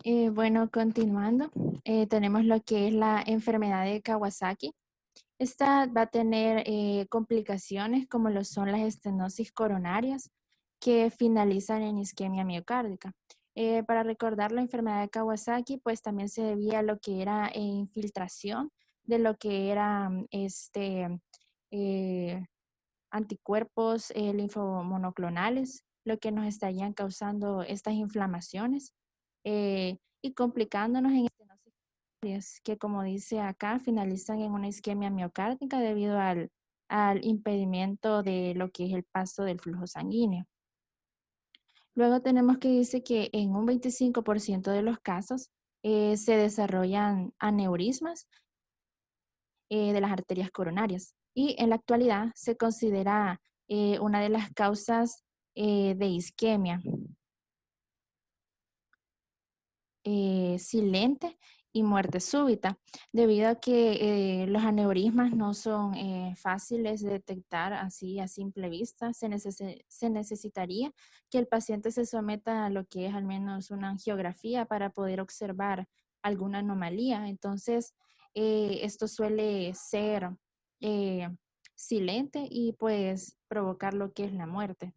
Bueno, continuando, tenemos lo que es la enfermedad de Kawasaki. Esta va a tener complicaciones como lo son las estenosis coronarias que finalizan en isquemia miocárdica. Para recordar la enfermedad de Kawasaki, pues también se debía a lo que era infiltración de lo que eran eh, anticuerpos linfomonoclonales, lo que nos estarían causando estas inflamaciones y complicándonos en estenosis coronarias, que como dice acá, finalizan en una isquemia miocárdica debido al impedimento de lo que es el paso del flujo sanguíneo. Luego tenemos que dice que en un 25% de los casos se desarrollan aneurismas de las arterias coronarias. Y en la actualidad se considera una de las causas de isquemia silente y muerte súbita, debido a que los aneurismas no son fáciles de detectar así a simple vista. Se necesitaría que el paciente se someta a lo que es al menos una angiografía para poder observar alguna anomalía. Entonces, esto suele ser eh, silente y pues provocar lo que es la muerte.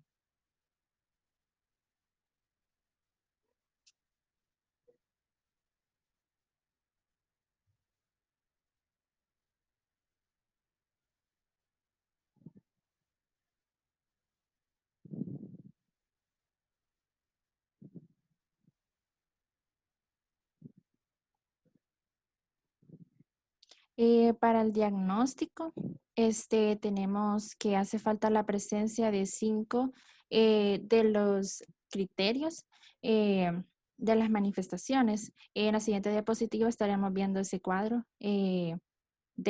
Para el diagnóstico, tenemos que hace falta la presencia de 5 de los criterios eh, de las manifestaciones. En la siguiente diapositiva estaremos viendo ese cuadro de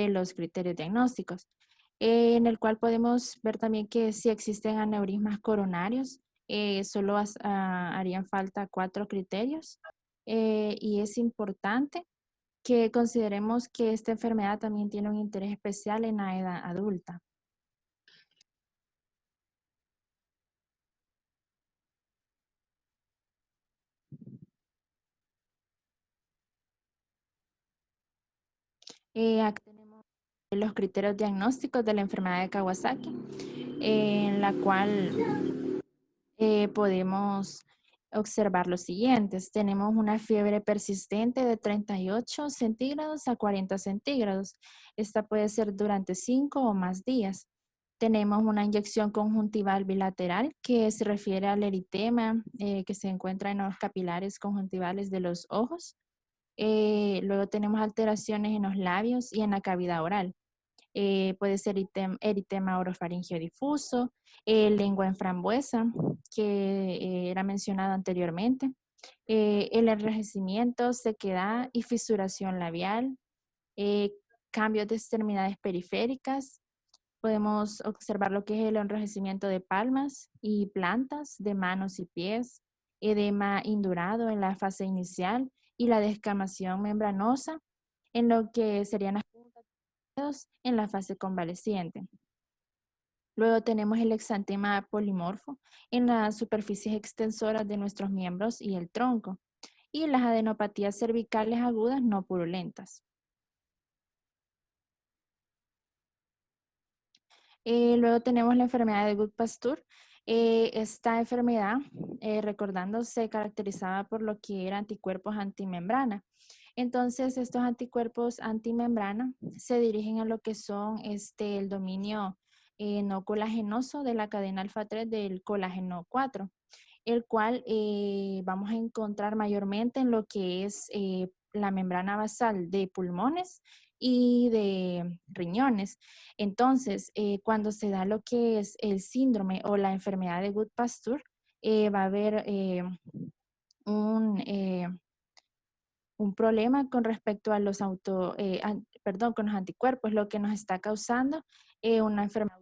los criterios diagnósticos, en el cual podemos ver también que si existen aneurismas coronarios, solo harían falta 4 criterios y es importante que consideremos que esta enfermedad también tiene un interés especial en la edad adulta. Acá tenemos los criterios diagnósticos de la enfermedad de Kawasaki, en la cual podemos observar los siguientes. Tenemos una fiebre persistente de 38 centígrados a 40 centígrados. Esta puede ser durante 5 o más días. Tenemos una inyección conjuntival bilateral que se refiere al eritema que se encuentra en los capilares conjuntivales de los ojos. Luego tenemos alteraciones en los labios y en la cavidad oral. Puede ser eritema orofaringeo difuso, lengua en frambuesa, que era mencionado anteriormente, el enrojecimiento, sequedad y fisuración labial, eh, cambios de extremidades periféricas. Podemos observar lo que es el enrojecimiento de palmas y plantas, de manos y pies, edema indurado en la fase inicial y la descamación membranosa en lo que serían las puntas de los dedos en la fase convaleciente. Luego tenemos el exantema polimorfo en las superficies extensoras de nuestros miembros y el tronco, y las adenopatías cervicales agudas no purulentas. Luego tenemos la enfermedad de Goodpasture. Esta enfermedad, recordando, se caracterizaba por lo que eran anticuerpos antimembrana. Entonces, estos anticuerpos antimembrana se dirigen a lo que son el dominio no colagenoso de la cadena alfa 3 del colágeno 4, el cual vamos a encontrar mayormente en lo que es la membrana basal de pulmones y de riñones. Entonces, cuando se da lo que es el síndrome o la enfermedad de Goodpasture, va a haber un, un problema con respecto a los con los anticuerpos, lo que nos está causando una enfermedad.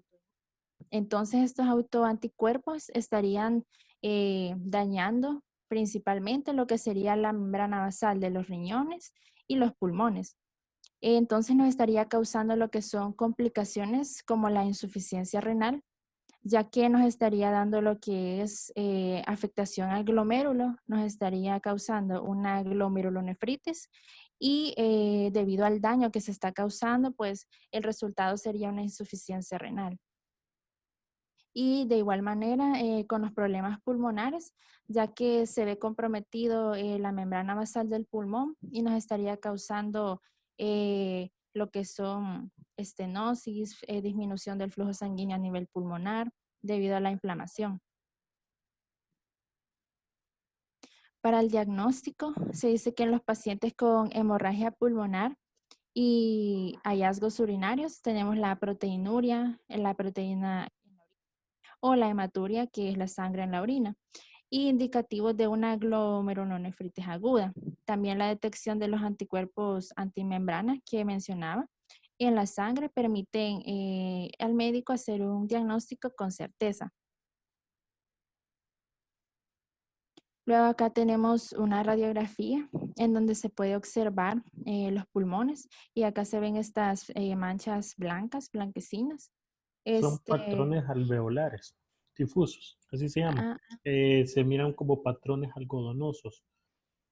Entonces, estos autoanticuerpos estarían dañando principalmente lo que sería la membrana basal de los riñones y los pulmones. Entonces, nos estaría causando lo que son complicaciones como la insuficiencia renal, ya que nos estaría dando lo que es afectación al glomérulo, nos estaría causando una glomerulonefritis y debido al daño que se está causando, pues el resultado sería una insuficiencia renal. Y de igual manera con los problemas pulmonares, ya que se ve comprometido la membrana basal del pulmón y nos estaría causando lo que son estenosis, disminución del flujo sanguíneo a nivel pulmonar debido a la inflamación. Para el diagnóstico, se dice que en los pacientes con hemorragia pulmonar y hallazgos urinarios tenemos la proteinuria, la proteína o la hematuria, que es la sangre en la orina, y indicativos de una glomerulonefritis aguda. También la detección de los anticuerpos antimembranas que mencionaba en la sangre permiten al médico hacer un diagnóstico con certeza. Luego acá tenemos una radiografía en donde se puede observar los pulmones y acá se ven estas manchas blancas, blanquecinas. Son Este, patrones alveolares difusos, así se llama. ah, Se miran como patrones algodonosos.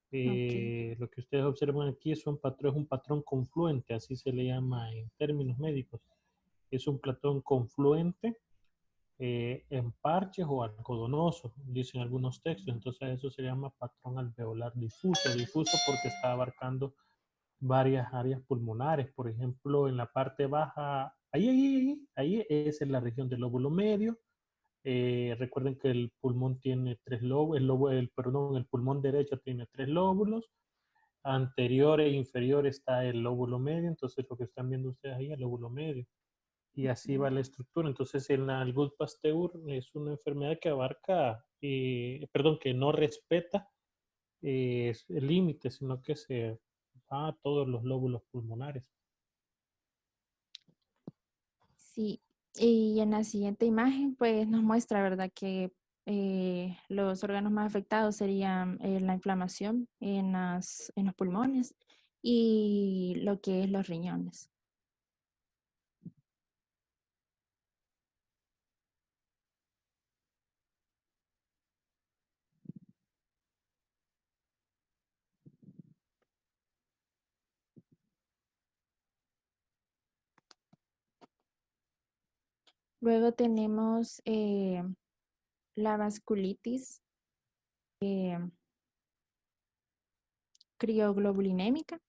ok. Lo que ustedes observan aquí es un patrón confluente, así se le llama en términos médicos. Es un patrón confluente en parches o algodonoso, dicen algunos textos. Entonces eso se llama patrón alveolar difuso, difuso porque está abarcando varias áreas pulmonares. Por ejemplo, en la parte baja, ahí es en la región del lóbulo medio. Recuerden que el pulmón tiene tres lóbulos, el pulmón derecho tiene tres lóbulos, anterior e inferior está el lóbulo medio, entonces lo que están viendo ustedes ahí es el lóbulo medio. Y así va la estructura. Entonces, el Guillain-Barré es una enfermedad que abarca, perdón, que no respeta el límite, sino que se va a todos los lóbulos pulmonares. Sí, y en la siguiente imagen pues nos muestra, ¿verdad? Que los órganos más afectados serían la inflamación en los pulmones y lo que es los riñones. Luego tenemos la vasculitis crioglobulinémica,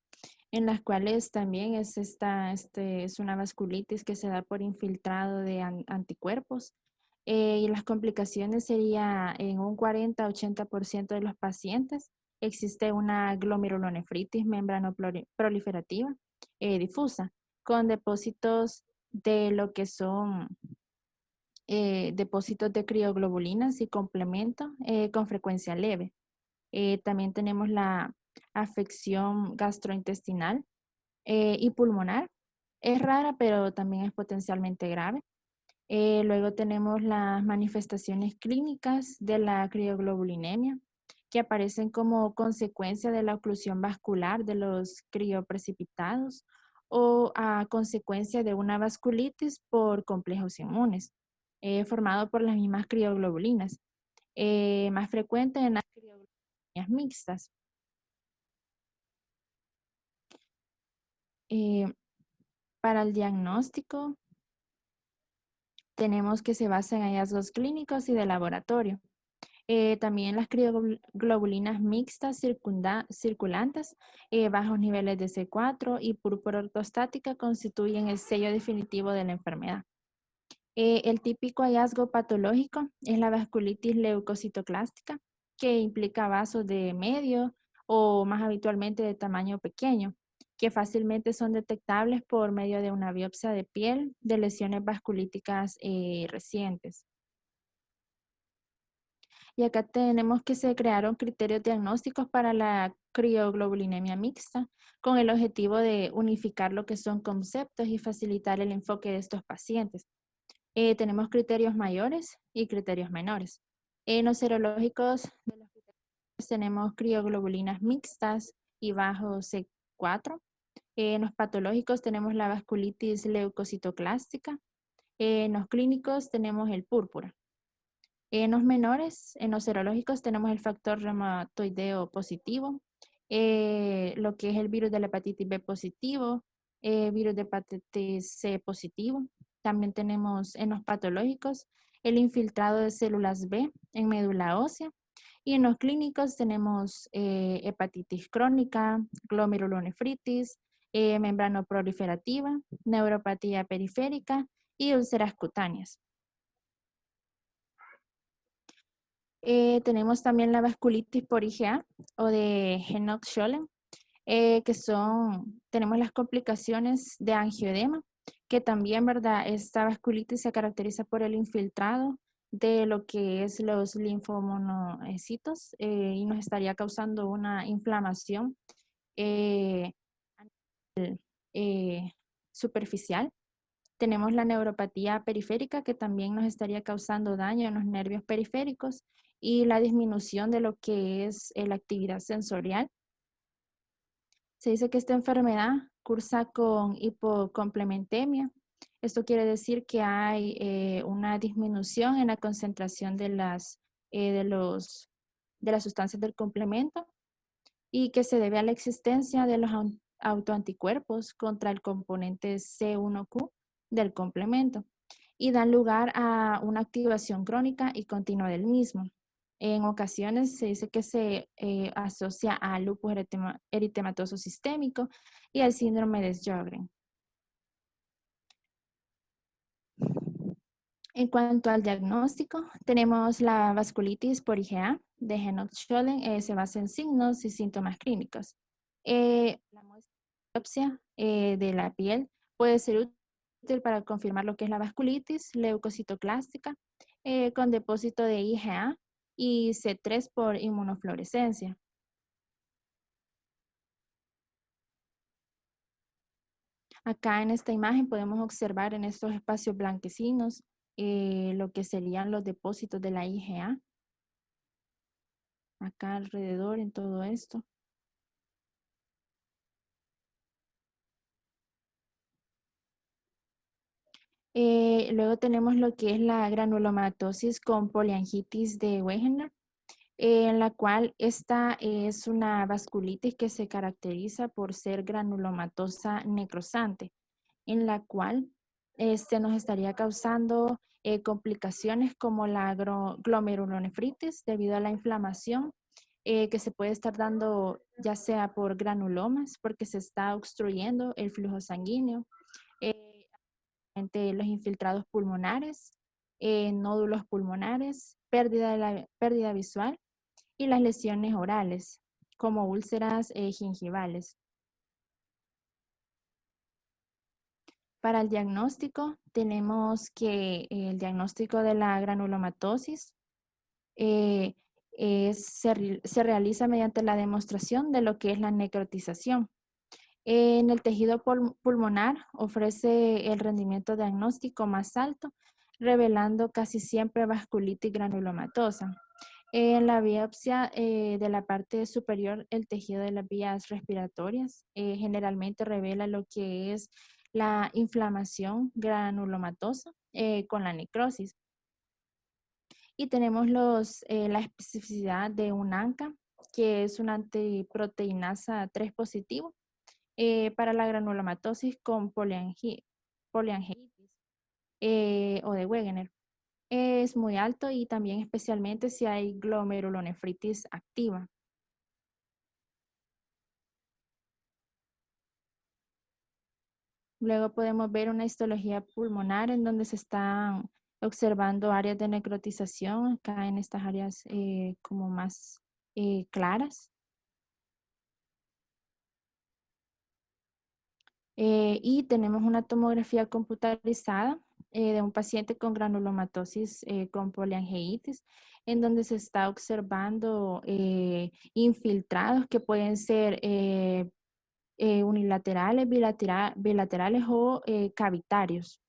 en las cuales también es una vasculitis que se da por infiltrado de anticuerpos. Y las complicaciones sería en un 40-80% de los pacientes existe una glomerulonefritis membranoproliferativa difusa con depósitos de lo que son depósitos de crioglobulinas y complemento con frecuencia leve. También tenemos la afección gastrointestinal y pulmonar. Es rara, pero también es potencialmente grave. Luego tenemos las manifestaciones clínicas de la crioglobulinemia, que aparecen como consecuencia de la oclusión vascular de los crioprecipitados o a consecuencia de una vasculitis por complejos inmunes, formado por las mismas crioglobulinas, más frecuente en las crioglobulinas mixtas. Eh, para el diagnóstico, tenemos que se basa en hallazgos clínicos y de laboratorio. También las crioglobulinas mixtas circulantes, bajos niveles de C4 y púrpura ortostática constituyen el sello definitivo de la enfermedad. El típico hallazgo patológico es la vasculitis leucocitoclástica, que implica vasos de medio o más habitualmente de tamaño pequeño, que fácilmente son detectables por medio de una biopsia de piel de lesiones vasculíticas recientes. Y acá tenemos que se crearon criterios diagnósticos para la crioglobulinemia mixta, con el objetivo de unificar lo que son conceptos y facilitar el enfoque de estos pacientes. Tenemos criterios mayores y criterios menores. En los serológicos de los criterios tenemos crioglobulinas mixtas y bajo C4. En los patológicos tenemos la vasculitis leucocitoclástica En los clínicos tenemos el púrpura. En los menores, en los serológicos, tenemos el factor reumatoideo positivo, lo que es el virus de la hepatitis B positivo, virus de hepatitis C positivo. También tenemos en los patológicos el infiltrado de células B en médula ósea. Y en los clínicos tenemos hepatitis crónica, glomerulonefritis, membranoproliferativa, neuropatía periférica y úlceras cutáneas. Tenemos también la vasculitis por IgA o de Henoch-Schönlein, tenemos las complicaciones de angioedema, que también, ¿verdad? Esta vasculitis se caracteriza por el infiltrado de lo que es los linfomonocitos y nos estaría causando una inflamación eh, eh, superficial. Tenemos la neuropatía periférica que también nos estaría causando daño en los nervios periféricos y la disminución de lo que es la actividad sensorial. Se dice que esta enfermedad cursa con hipocomplementemia. Esto quiere decir que hay una disminución en la concentración de las sustancias del complemento y que se debe a la existencia de los autoanticuerpos contra el componente C1Q del complemento y dan lugar a una activación crónica y continua del mismo. En ocasiones se dice que se asocia al lupus eritematoso sistémico y al síndrome de Sjögren. En cuanto al diagnóstico, tenemos la vasculitis por IgA de Henoch-Schönlein, se basa en signos y síntomas clínicos. La muestra de biopsia de la piel puede ser útil para confirmar lo que es la vasculitis leucocitoclástica con depósito de IgA y C3 por inmunofluorescencia. Acá en esta imagen podemos observar en estos espacios blanquecinos lo que serían los depósitos de la IgA. Acá alrededor en todo esto. Luego tenemos lo que es la granulomatosis con poliangitis de Wegener, en la cual esta es una vasculitis que se caracteriza por ser granulomatosa necrosante, en la cual nos estaría causando complicaciones como la glomerulonefritis debido a la inflamación que se puede estar dando ya sea por granulomas, porque se está obstruyendo el flujo sanguíneo, los infiltrados pulmonares, nódulos pulmonares, pérdida visual y las lesiones orales, como úlceras gingivales. Para el diagnóstico, tenemos que el diagnóstico de la granulomatosis se realiza mediante la demostración de lo que es la necrotización. En el tejido pulmonar ofrece el rendimiento diagnóstico más alto, revelando casi siempre vasculitis granulomatosa. En la biopsia de la parte superior, el tejido de las vías respiratorias generalmente revela lo que es la inflamación granulomatosa con la necrosis. Y tenemos la especificidad de un ANCA, que es una antiproteinasa 3 positivo para la granulomatosis con poliangitis o de Wegener. Es muy alto y también especialmente si hay glomerulonefritis activa. Luego podemos ver una histología pulmonar en donde se están observando áreas de necrotización, acá en estas áreas como más claras. Y tenemos una tomografía computarizada de un paciente con granulomatosis con poliangitis, en donde se está observando infiltrados que pueden ser unilaterales, bilaterales o cavitarios.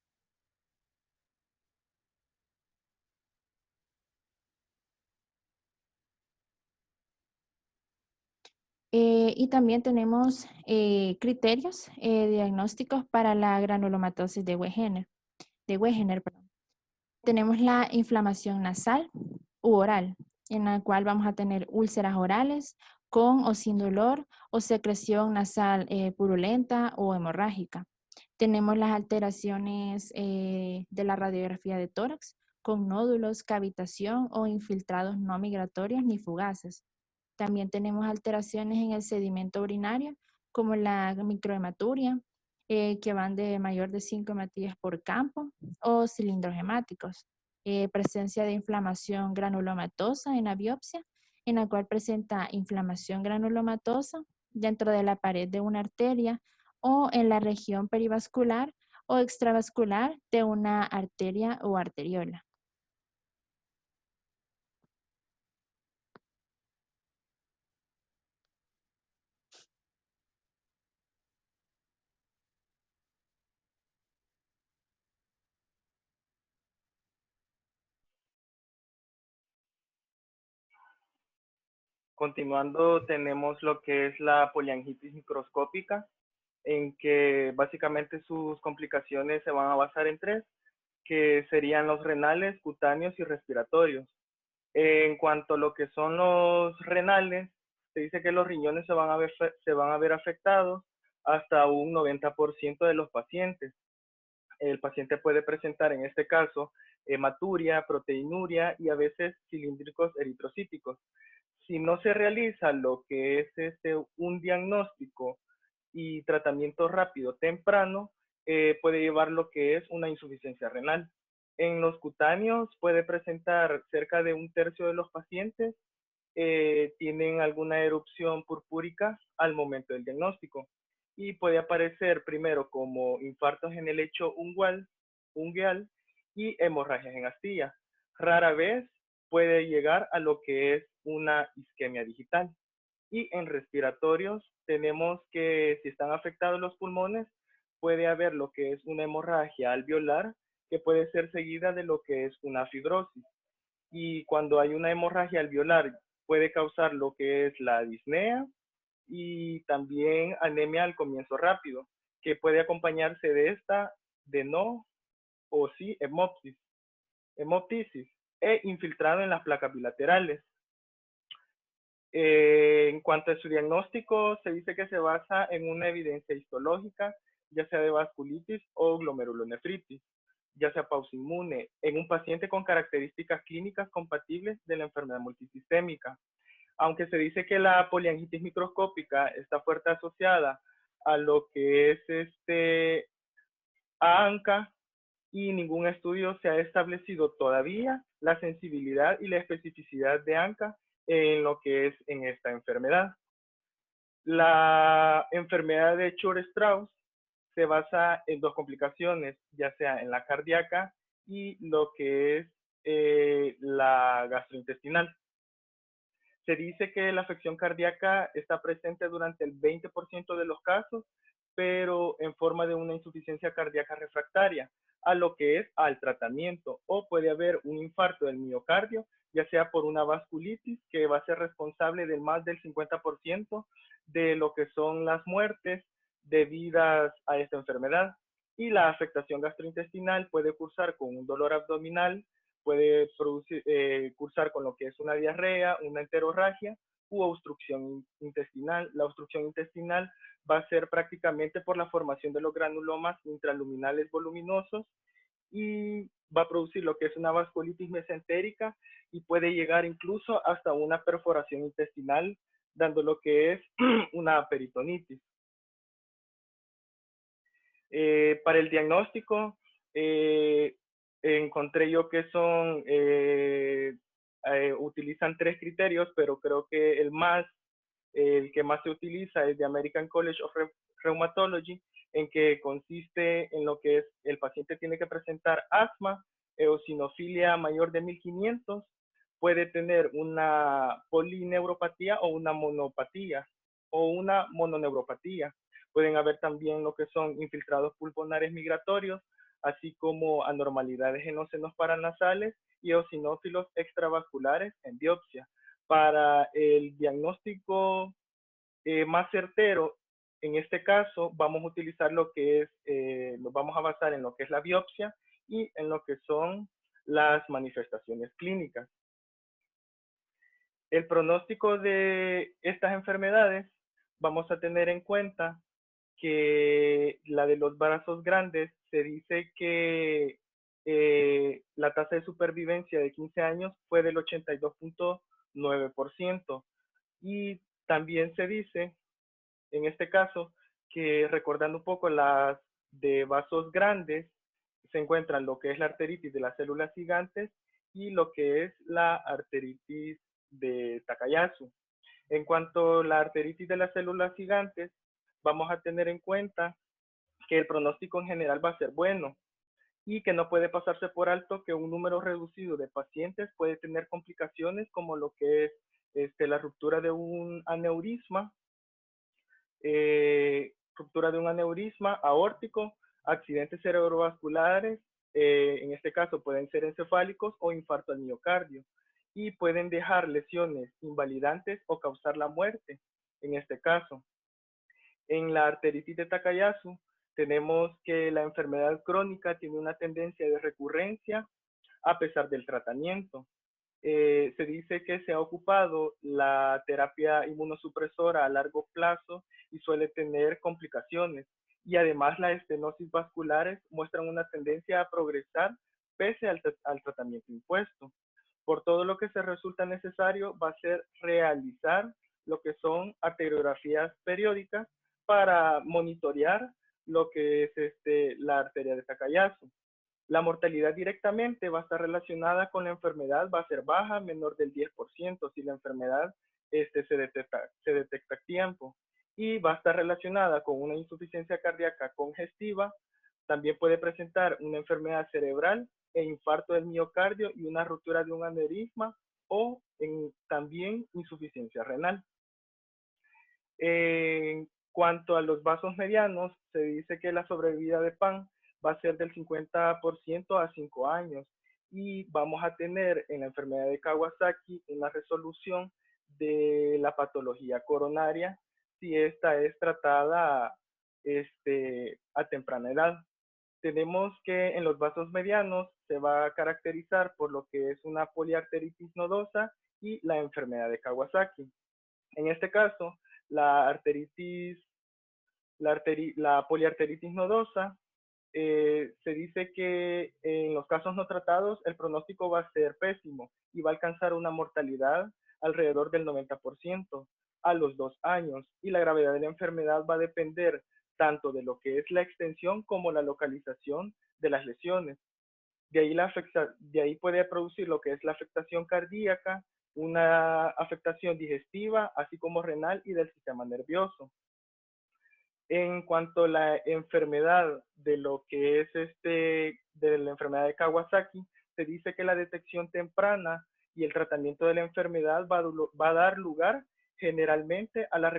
Y también tenemos criterios diagnósticos para la granulomatosis de Wegener. de Wegener, perdón. Tenemos la inflamación nasal u oral, en la cual vamos a tener úlceras orales con o sin dolor o secreción nasal purulenta o hemorrágica. Tenemos las alteraciones de la radiografía de tórax con nódulos, cavitación o infiltrados no migratorios ni fugaces. También tenemos alteraciones en el sedimento urinario, como la microhematuria, que van de mayor de 5 hematías por campo, o cilindros hemáticos. Presencia de inflamación granulomatosa en la biopsia, en la cual presenta inflamación granulomatosa dentro de la pared de una arteria o en la región perivascular o extravascular de una arteria o arteriola. Continuando, tenemos lo que es la poliangitis microscópica, en que básicamente sus complicaciones se van a basar en tres, que serían los renales, cutáneos y respiratorios. En cuanto a lo que son los renales, se dice que los riñones se van a ver afectados hasta un 90% de los pacientes. El paciente puede presentar en este caso hematuria, proteinuria y a veces cilíndricos eritrocíticos. Si no se realiza lo que es un diagnóstico y tratamiento rápido temprano, puede llevar lo que es una insuficiencia renal. En los cutáneos puede presentar cerca de un tercio de los pacientes tienen alguna erupción purpúrica al momento del diagnóstico y puede aparecer primero como infartos en el lecho ungueal y hemorragias en astilla. Rara vez puede llegar a lo que es una isquemia digital. Y en respiratorios tenemos que si están afectados los pulmones, puede haber lo que es una hemorragia alveolar que puede ser seguida de lo que es una fibrosis. Y cuando hay una hemorragia alveolar puede causar lo que es la disnea y también anemia al comienzo rápido, que puede acompañarse de esta de no o sí hemoptisis e infiltrado en las placas bilaterales. En cuanto a su diagnóstico, se dice que se basa en una evidencia histológica, ya sea de vasculitis o glomerulonefritis, ya sea pausinmune, en un paciente con características clínicas compatibles de la enfermedad multisistémica. Aunque se dice que la poliangitis microscópica está fuerte asociada a lo que es a ANCA, y ningún estudio se ha establecido todavía la sensibilidad y la especificidad de ANCA en lo que es en esta enfermedad. La enfermedad de Chur-Strauss se basa en dos complicaciones, ya sea en la cardíaca y lo que es la gastrointestinal. Se dice que la afección cardíaca está presente durante el 20% de los casos, pero en forma de una insuficiencia cardíaca refractaria a lo que es al tratamiento, o puede haber un infarto del miocardio, ya sea por una vasculitis que va a ser responsable de más del 50% de lo que son las muertes debidas a esta enfermedad. Y la afectación gastrointestinal puede cursar con un dolor abdominal, puede cursar con lo que es una diarrea, una enterorragia u obstrucción intestinal. La obstrucción intestinal va a ser prácticamente por la formación de los granulomas intraluminales voluminosos y va a producir lo que es una vasculitis mesentérica y puede llegar incluso hasta una perforación intestinal, dando lo que es una peritonitis. Para el diagnóstico, encontré yo que utilizan tres criterios, pero creo que el que más se utiliza es de American College of Rheumatology, en que consiste en lo que es el paciente tiene que presentar asma, eosinofilia mayor de 1500, puede tener una polineuropatía o una monopatía o una mononeuropatía. Pueden haber también lo que son infiltrados pulmonares migratorios, así como anormalidades en los senos paranasales y eosinófilos extravasculares en biopsia. Para el diagnóstico más certero, en este caso vamos a utilizar lo que es, nos vamos a basar en lo que es la biopsia y en lo que son las manifestaciones clínicas. El pronóstico de estas enfermedades, vamos a tener en cuenta que la de los brazos grandes se dice que la tasa de supervivencia de 15 años fue del 82.9%. Y también se dice, en este caso, que recordando un poco las de vasos grandes, se encuentran lo que es la arteritis de las células gigantes y lo que es la arteritis de Takayasu. En cuanto a la arteritis de las células gigantes, vamos a tener en cuenta que el pronóstico en general va a ser bueno y que no puede pasarse por alto que un número reducido de pacientes puede tener complicaciones como lo que es la ruptura de un aneurisma, aórtico, accidentes cerebrovasculares, en este caso pueden ser encefálicos o infarto al miocardio, y pueden dejar lesiones invalidantes o causar la muerte, en este caso. En la arteritis de Takayasu, tenemos que la enfermedad crónica tiene una tendencia de recurrencia a pesar del tratamiento. Se dice que se ha ocupado la terapia inmunosupresora a largo plazo y suele tener complicaciones. Y además las estenosis vasculares muestran una tendencia a progresar pese al tratamiento impuesto. Por todo lo que se resulta necesario va a ser realizar lo que son arteriografías periódicas para monitorear lo que es la arteria de Takayasu. La mortalidad directamente va a estar relacionada con la enfermedad, va a ser baja, menor del 10%, si la enfermedad se detecta a tiempo. Y va a estar relacionada con una insuficiencia cardíaca congestiva, también puede presentar una enfermedad cerebral e infarto del miocardio y una ruptura de un aneurisma o también insuficiencia renal. En cuanto a los vasos medianos, se dice que la sobrevida de PAN va a ser del 50% a 5 años y vamos a tener en la enfermedad de Kawasaki una resolución de la patología coronaria si esta es tratada a temprana edad. Tenemos que en los vasos medianos se va a caracterizar por lo que es una poliarteritis nodosa y la enfermedad de Kawasaki. En este caso, la poliarteritis nodosa, se dice que en los casos no tratados el pronóstico va a ser pésimo y va a alcanzar una mortalidad alrededor del 90% a los 2 años, y la gravedad de la enfermedad va a depender tanto de lo que es la extensión como la localización de las lesiones. De ahí puede producir lo que es la afectación cardíaca, una afectación digestiva, así como renal y del sistema nervioso. En cuanto a la enfermedad de lo que es de la enfermedad de Kawasaki, se dice que la detección temprana y el tratamiento de la enfermedad va a dar lugar generalmente a la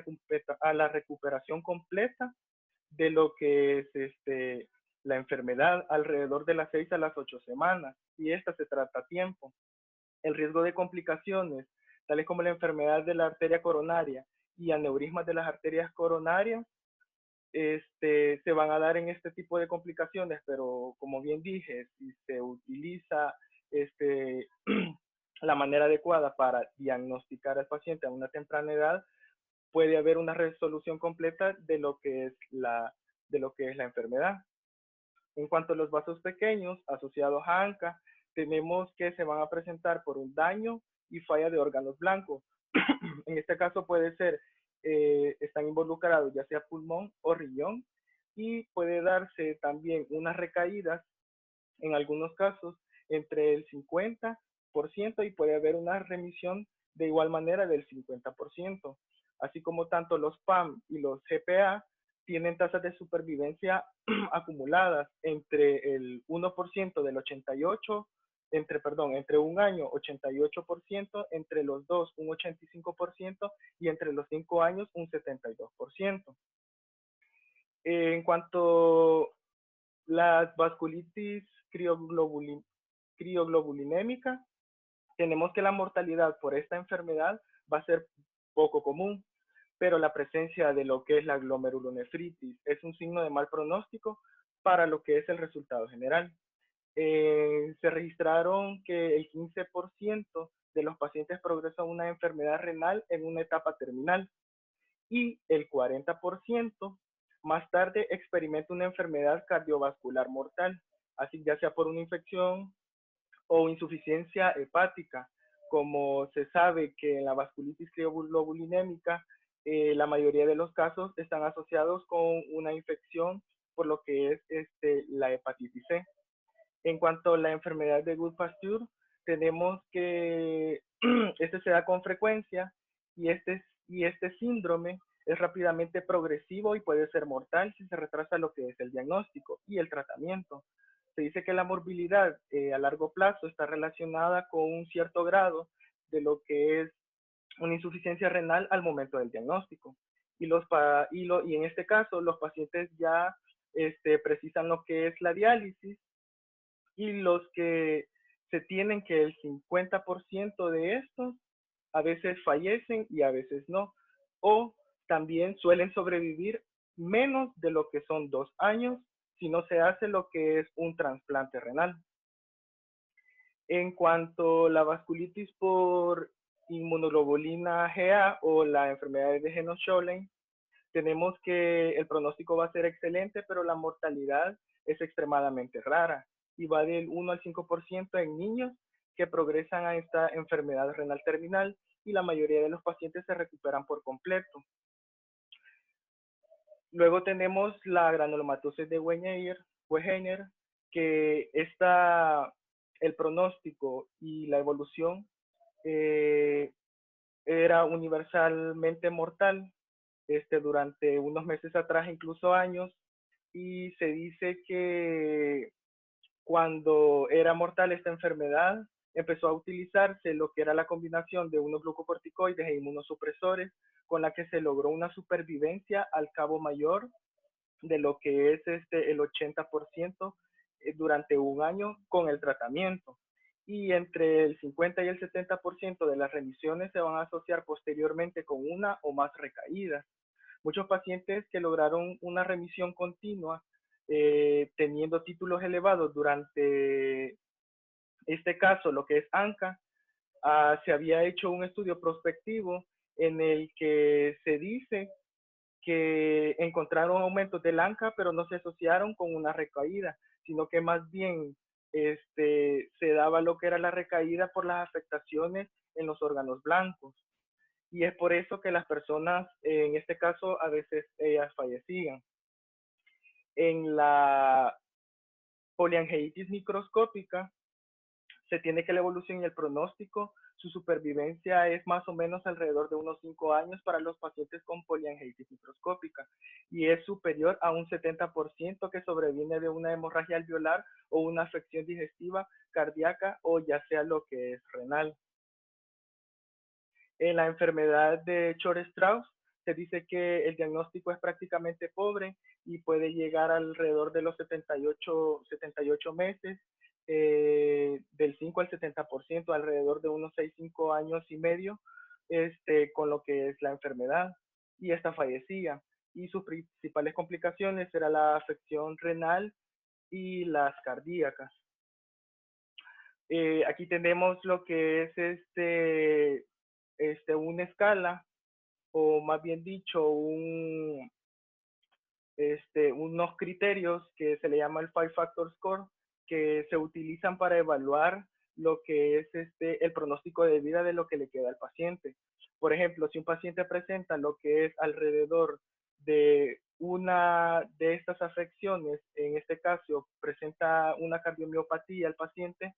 recuperación completa de lo que es la enfermedad alrededor de las 6 a las 8 semanas, y esta se trata a tiempo. El riesgo de complicaciones, tales como la enfermedad de la arteria coronaria y aneurismas de las arterias coronarias, se van a dar en este tipo de complicaciones, pero como bien dije, si se utiliza la manera adecuada para diagnosticar al paciente a una temprana edad, puede haber una resolución completa de lo que es la enfermedad. En cuanto a los vasos pequeños asociados a ANCA, tenemos que se van a presentar por un daño y falla de órganos blancos. En este caso puede ser, están involucrados ya sea pulmón o riñón, y puede darse también unas recaídas, en algunos casos, entre el 50% y puede haber una remisión de igual manera del 50%. Así como tanto los PAM y los GPA tienen tasas de supervivencia acumuladas entre el 1% del 88%, entre un año 88%, entre los dos un 85% y entre los 5 años un 72%. En cuanto a las vasculitis crioglobulinémica, tenemos que la mortalidad por esta enfermedad va a ser poco común, pero la presencia de lo que es la glomerulonefritis es un signo de mal pronóstico para lo que es el resultado general. se registraron que el 15% de los pacientes progresó a una enfermedad renal en una etapa terminal y el 40% más tarde experimenta una enfermedad cardiovascular mortal, así ya sea por una infección o insuficiencia hepática. Como se sabe que en la vasculitis crioglobulinémica, la mayoría de los casos están asociados con una infección por lo que es la hepatitis C. En cuanto a la enfermedad de Goodpasture, tenemos que este se da con frecuencia y este síndrome es rápidamente progresivo y puede ser mortal si se retrasa lo que es el diagnóstico y el tratamiento. Se dice que la morbilidad a largo plazo está relacionada con un cierto grado de lo que es una insuficiencia renal al momento del diagnóstico. Y en este caso, los pacientes ya precisan lo que es la diálisis y los que se tienen que el 50% de estos a veces fallecen y a veces no. O también suelen sobrevivir menos de lo que son 2 años si no se hace lo que es un trasplante renal. En cuanto a la vasculitis por inmunoglobulina GA o la enfermedad de Degenhams-Schöllen, tenemos que el pronóstico va a ser excelente, pero la mortalidad es extremadamente rara y va del 1 al 5% en niños que progresan a esta enfermedad renal terminal y la mayoría de los pacientes se recuperan por completo. Luego tenemos la granulomatosis de Wegener, que el pronóstico y la evolución era universalmente mortal durante unos meses atrás, incluso años, y se dice que cuando era mortal esta enfermedad, empezó a utilizarse lo que era la combinación de unos glucocorticoides e inmunosupresores, con la que se logró una supervivencia al cabo mayor de lo que es el 80% durante un año con el tratamiento. Y entre el 50 y el 70% de las remisiones se van a asociar posteriormente con una o más recaídas. Muchos pacientes que lograron una remisión continua teniendo títulos elevados durante este caso, lo que es ANCA, se había hecho un estudio prospectivo en el que se dice que encontraron aumentos del ANCA, pero no se asociaron con una recaída, sino que más bien se daba lo que era la recaída por las afectaciones en los órganos blancos. Y es por eso que las personas, en este caso, a veces ellas fallecían. En la poliangeitis microscópica, se tiene que la evolución y el pronóstico, su supervivencia es más o menos alrededor de unos 5 años para los pacientes con poliangeitis microscópica y es superior a un 70% que sobreviene de una hemorragia alveolar o una afección digestiva, cardíaca o ya sea lo que es renal. En la enfermedad de Chor-Strauss se dice que el diagnóstico es prácticamente pobre y puede llegar alrededor de los 78 meses, del 5 al 70%, alrededor de unos 6-5 años y medio, con lo que es la enfermedad. Y esta fallecía. Y sus principales complicaciones era la afección renal y las cardíacas. Aquí tenemos lo que es una escala, o más bien dicho, unos criterios que se le llama el Five Factor Score, que se utilizan para evaluar lo que es el pronóstico de vida de lo que le queda al paciente. Por ejemplo, si un paciente presenta lo que es alrededor de una de estas afecciones, en este caso presenta una cardiomiopatía al paciente,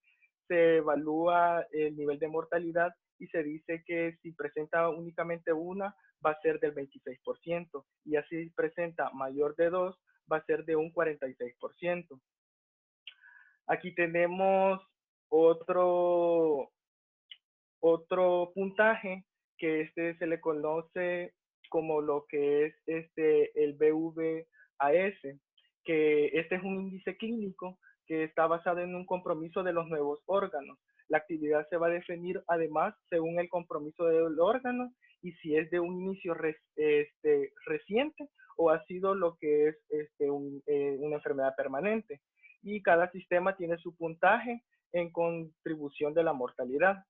se evalúa el nivel de mortalidad y se dice que si presenta únicamente una, va a ser del 26%, y así presenta mayor de 2, va a ser de un 46%. Aquí tenemos otro puntaje que se le conoce como lo que es el BVAS, que este es un índice clínico que está basado en un compromiso de los nuevos órganos. La actividad se va a definir además según el compromiso del órgano y si es de un inicio reciente o ha sido lo que es una enfermedad permanente. y cada sistema tiene su puntaje en contribución de la mortalidad.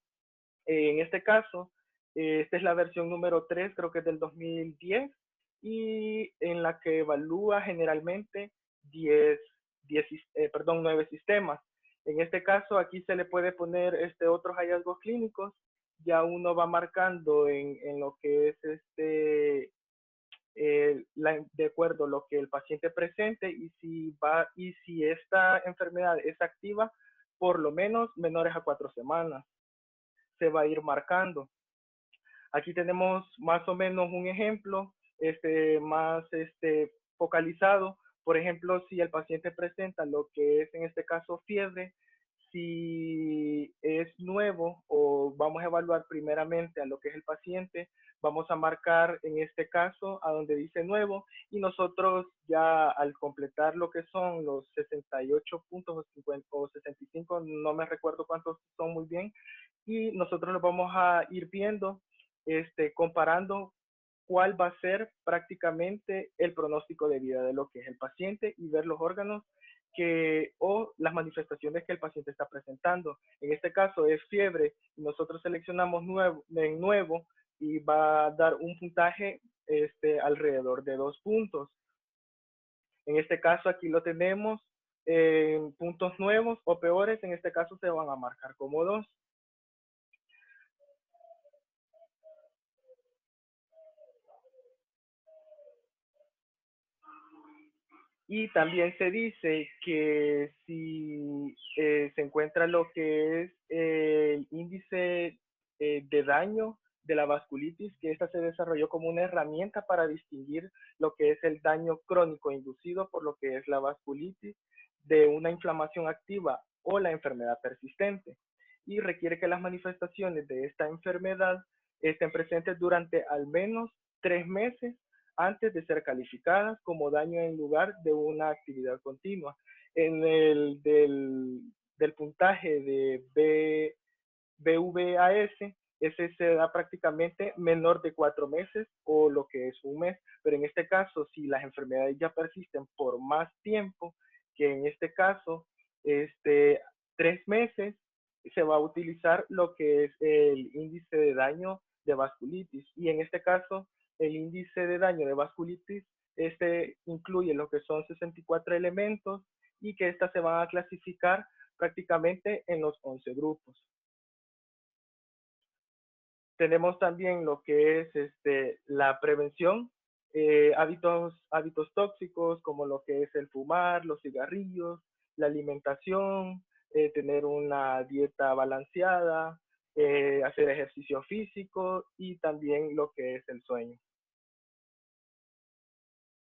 En este caso, esta es la versión número 3, creo que es del 2010, y en la que evalúa generalmente 9 sistemas. En este caso, aquí se le puede poner otros hallazgos clínicos. Ya uno va marcando en lo que es de acuerdo a lo que el paciente presente y si esta enfermedad es activa, por lo menos menores a 4 semanas. Se va a ir marcando. Aquí tenemos más o menos un ejemplo más focalizado. Por ejemplo, si el paciente presenta lo que es en este caso fiebre, si es nuevo o vamos a evaluar primeramente a lo que es el paciente, vamos a marcar en este caso a donde dice nuevo y nosotros ya al completar lo que son los 68 puntos o 50 o 65, no me recuerdo cuántos son muy bien, y nosotros lo vamos a ir viendo, comparando cuál va a ser prácticamente el pronóstico de vida de lo que es el paciente y ver los órganos o las manifestaciones que el paciente está presentando. En este caso es fiebre y nosotros seleccionamos nuevo y va a dar un puntaje alrededor de 2 puntos. En este caso aquí lo tenemos, puntos nuevos o peores, en este caso se van a marcar como 2. Y también se dice que si se encuentra lo que es el índice de daño de la vasculitis, que esta se desarrolló como una herramienta para distinguir lo que es el daño crónico inducido por lo que es la vasculitis de una inflamación activa o la enfermedad persistente. Y requiere que las manifestaciones de esta enfermedad estén presentes durante al menos 3 meses antes de ser calificadas como daño en lugar de una actividad continua. En el del puntaje de BVAS, ese se da prácticamente menor de 4 meses o lo que es un mes, pero en este caso, si las enfermedades ya persisten por más tiempo, que en este caso, 3 meses, se va a utilizar lo que es el índice de daño de vasculitis. Y en este caso, el índice de daño de vasculitis, incluye lo que son 64 elementos y que estas se van a clasificar prácticamente en los 11 grupos. Tenemos también lo que es la prevención, hábitos tóxicos como lo que es el fumar, los cigarrillos, la alimentación, tener una dieta balanceada, hacer ejercicio físico y también lo que es el sueño.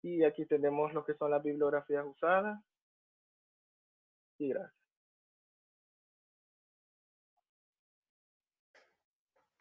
Y aquí tenemos lo que son las bibliografías usadas. Y gracias.